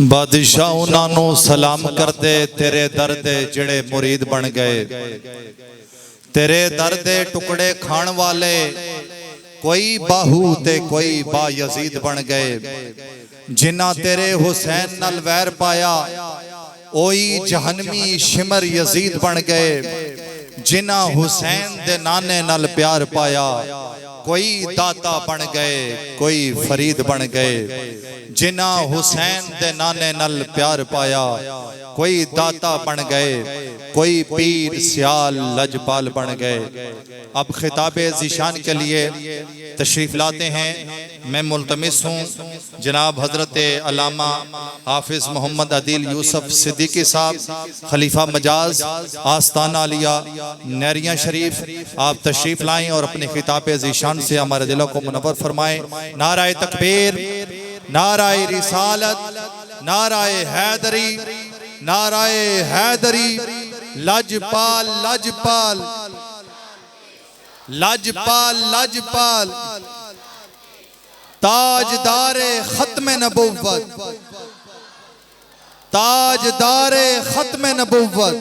बादशाह उन्होंने सलाम करते तेरे दर दे जिहड़े मुरीद बन गए। तेरे दर दे टुकड़े खाण वाले कोई बाहू ते कोई बा यजीद बन गए। जिन्ना तेरे हुसैन नल वैर पाया ओई जहनमी शिमर यजीद बन गए। जिन्ना हुसैन दे नाने नल प्यार पाया कोई दाता बन गए कोई फरीद बन गए। जिन्ना हुसैन दे नाने नल प्यार पाया कोई दाता बन गए कोई पीर सियाल लजपाल बन गए। अब खिताबे ज़ीशान के लिए तशरीफ़ लाते हैं। मैं मुल्तमिस हूँ जनाब हज़रत अल्लामा हाफिज़ मोहम्मद अदील यूसुफ सिद्दीकी साहब खलीफा मजाज आस्ताना आलिया नहरिया शरीफ, आप तशरीफ़ लाएँ और अपने खिताबे ज़ीशान से हमारे दिलों को मुनव्वर फरमाएँ। नाराए तकबीर, नाराए रिसालत, नाराए हैदरी, नाराए हैदरी। लजपाल लजपाल लजपाल लजपाल ताजदारे खत्म नबुव्वत, ताजदारे खत्म नबुव्वत।